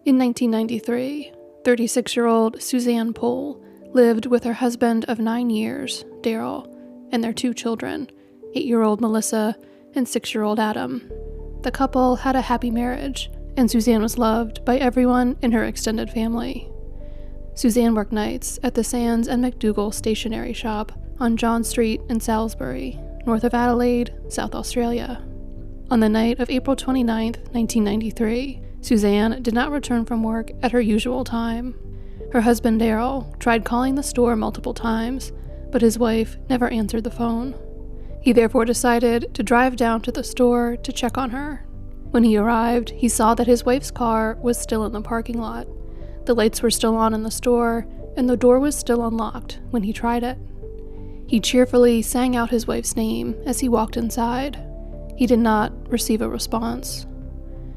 In 1993, 36-year-old Suzanne Pohl lived with her husband of 9 years, Daryl, and their 2 children, 8-year-old Melissa and 6-year-old Adam. The couple had a happy marriage, and Suzanne was loved by everyone in her extended family. Suzanne worked nights at the Sands and McDougall stationery shop on John Street in Salisbury, north of Adelaide, South Australia. On the night of April 29, 1993, Suzanne did not return from work at her usual time. Her husband Daryl tried calling the store multiple times, but his wife never answered the phone. He therefore decided to drive down to the store to check on her. When he arrived, he saw that his wife's car was still in the parking lot. The lights were still on in the store, and the door was still unlocked when he tried it. He cheerfully sang out his wife's name as he walked inside. He did not receive a response.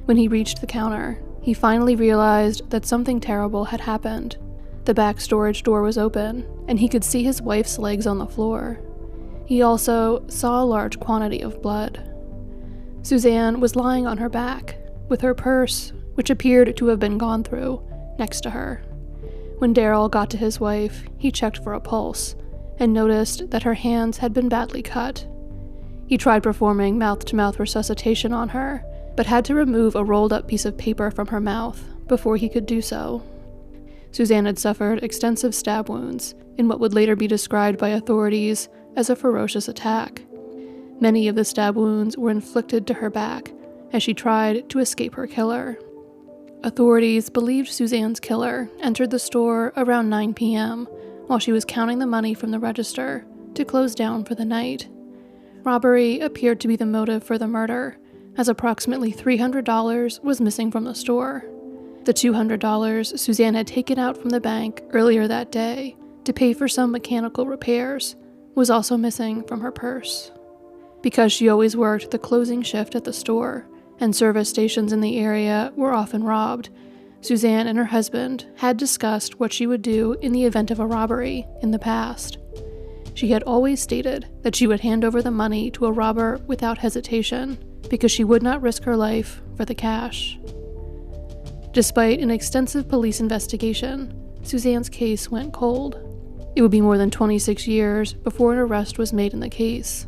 When he reached the counter, he finally realized that something terrible had happened. The back storage door was open, and he could see his wife's legs on the floor. He also saw a large quantity of blood. Suzanne was lying on her back, with her purse, which appeared to have been gone through, next to her. When Daryl got to his wife, he checked for a pulse, and noticed that her hands had been badly cut. He tried performing mouth-to-mouth resuscitation on her, but had to remove a rolled-up piece of paper from her mouth before he could do so. Suzanne had suffered extensive stab wounds in what would later be described by authorities as a ferocious attack. Many of the stab wounds were inflicted to her back as she tried to escape her killer. Authorities believed Suzanne's killer entered the store around 9 p.m. while she was counting the money from the register to close down for the night. Robbery appeared to be the motive for the murder, as approximately $300 was missing from the store. The $200 Suzanne had taken out from the bank earlier that day to pay for some mechanical repairs was also missing from her purse. Because she always worked the closing shift at the store, and service stations in the area were often robbed, Suzanne and her husband had discussed what she would do in the event of a robbery in the past. She had always stated that she would hand over the money to a robber without hesitation, because she would not risk her life for the cash. Despite an extensive police investigation, Suzanne's case went cold. It would be more than 26 years before an arrest was made in the case.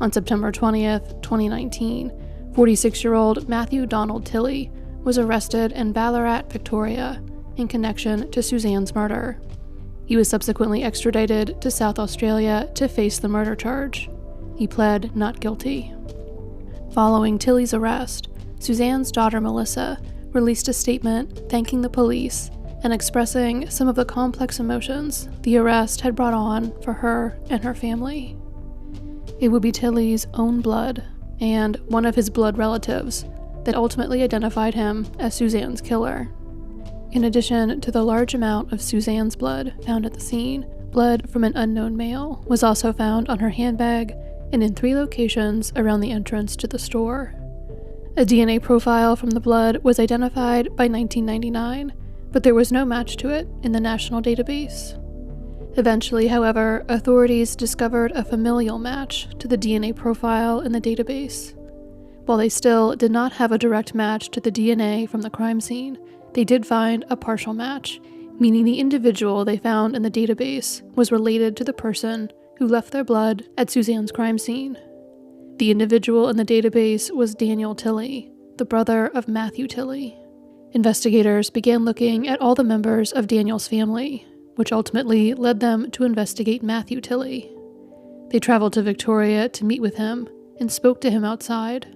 On September 20th, 2019, 46-year-old Matthew Donald Tilley was arrested in Ballarat, Victoria, in connection to Suzanne's murder. He was subsequently extradited to South Australia to face the murder charge. He pled not guilty. Following Tilley's arrest, Suzanne's daughter Melissa released a statement thanking the police and expressing some of the complex emotions the arrest had brought on for her and her family. It would be Tilley's own blood and one of his blood relatives that ultimately identified him as Suzanne's killer. In addition to the large amount of Suzanne's blood found at the scene, blood from an unknown male was also found on her handbag and in 3 locations around the entrance to the store. A DNA profile from the blood was identified by 1999, but there was no match to it in the national database. Eventually, however, authorities discovered a familial match to the DNA profile in the database. While they still did not have a direct match to the DNA from the crime scene, they did find a partial match, meaning the individual they found in the database was related to the person who left their blood at Suzanne's crime scene. The individual in the database was Daniel Tilley, the brother of Matthew Tilley. Investigators began looking at all the members of Daniel's family, which ultimately led them to investigate Matthew Tilley. They traveled to Victoria to meet with him and spoke to him outside.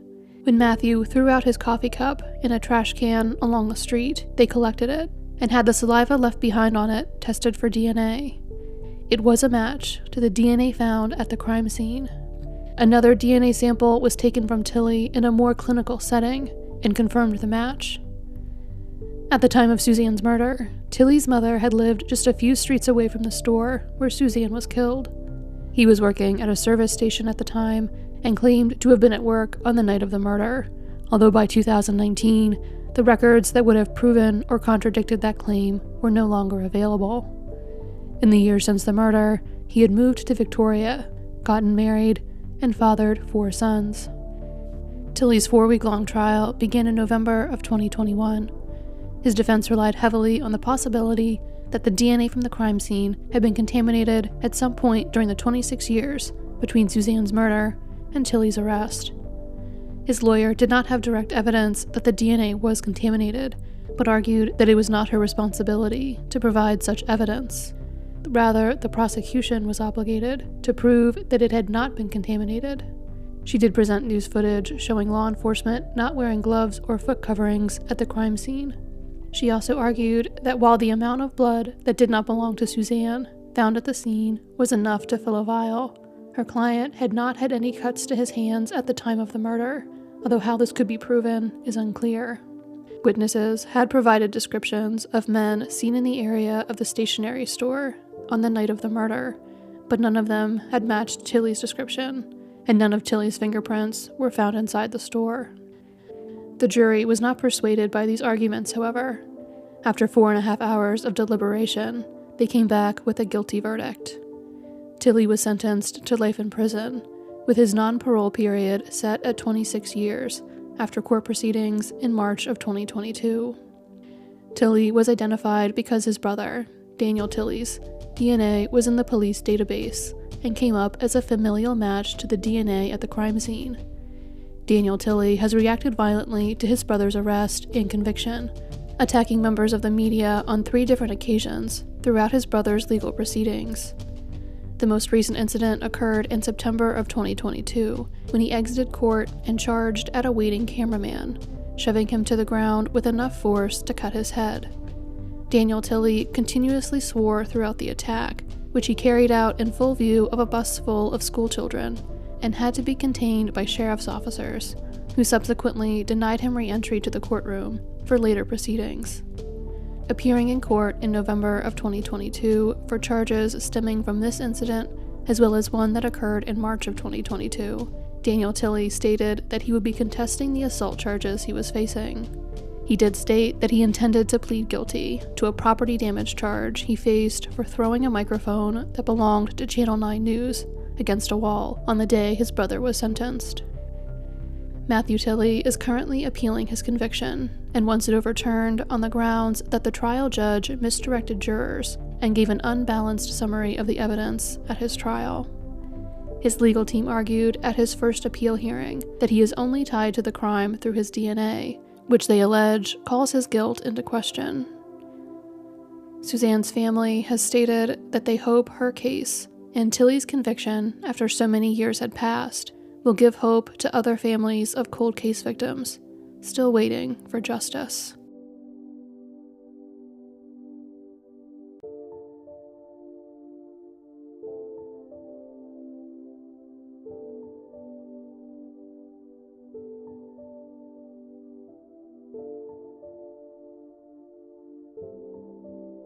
When Matthew threw out his coffee cup in a trash can along the street, they collected it and had the saliva left behind on it tested for DNA. It was a match to the DNA found at the crime scene. Another DNA sample was taken from Tilley in a more clinical setting and confirmed the match. At the time of Suzanne's murder, Tilley's mother had lived just a few streets away from the store where Suzanne was killed. He was working at a service station at the time and claimed to have been at work on the night of the murder, although by 2019, the records that would have proven or contradicted that claim were no longer available. In the years since the murder, he had moved to Victoria, gotten married, and fathered 4 sons. Tilley's 4-week-long trial began in November of 2021. His defense relied heavily on the possibility that the DNA from the crime scene had been contaminated at some point during the 26 years between Suzanne's murder and Tilly's arrest. His lawyer did not have direct evidence that the DNA was contaminated, but argued that it was not her responsibility to provide such evidence. Rather, the prosecution was obligated to prove that it had not been contaminated. She did present news footage showing law enforcement not wearing gloves or foot coverings at the crime scene. She also argued that while the amount of blood that did not belong to Suzanne found at the scene was enough to fill a vial, her client had not had any cuts to his hands at the time of the murder, although how this could be proven is unclear. Witnesses had provided descriptions of men seen in the area of the stationery store on the night of the murder, but none of them had matched Tilly's description, and none of Tilly's fingerprints were found inside the store. The jury was not persuaded by these arguments, however. After 4.5 hours of deliberation, they came back with a guilty verdict. Tilly was sentenced to life in prison, with his non-parole period set at 26 years after court proceedings in March of 2022. Tilly was identified because his brother, Daniel Tilly's, DNA was in the police database and came up as a familial match to the DNA at the crime scene. Daniel Tilly has reacted violently to his brother's arrest and conviction, attacking members of the media on 3 different occasions throughout his brother's legal proceedings. The most recent incident occurred in September of 2022, when he exited court and charged at a waiting cameraman, shoving him to the ground with enough force to cut his head. Daniel Tilly continuously swore throughout the attack, which he carried out in full view of a bus full of schoolchildren, and had to be contained by sheriff's officers, who subsequently denied him re-entry to the courtroom for later proceedings. Appearing in court in November of 2022 for charges stemming from this incident, as well as one that occurred in March of 2022, Daniel Tilly stated that he would be contesting the assault charges he was facing. He did state that he intended to plead guilty to a property damage charge he faced for throwing a microphone that belonged to Channel 9 News against a wall on the day his brother was sentenced. Matthew Tilly is currently appealing his conviction and wants it overturned on the grounds that the trial judge misdirected jurors and gave an unbalanced summary of the evidence at his trial. His legal team argued at his first appeal hearing that he is only tied to the crime through his DNA, which they allege calls his guilt into question. Suzanne's family has stated that they hope her case and Tilly's conviction, after so many years had passed, will give hope to other families of cold case victims still waiting for justice.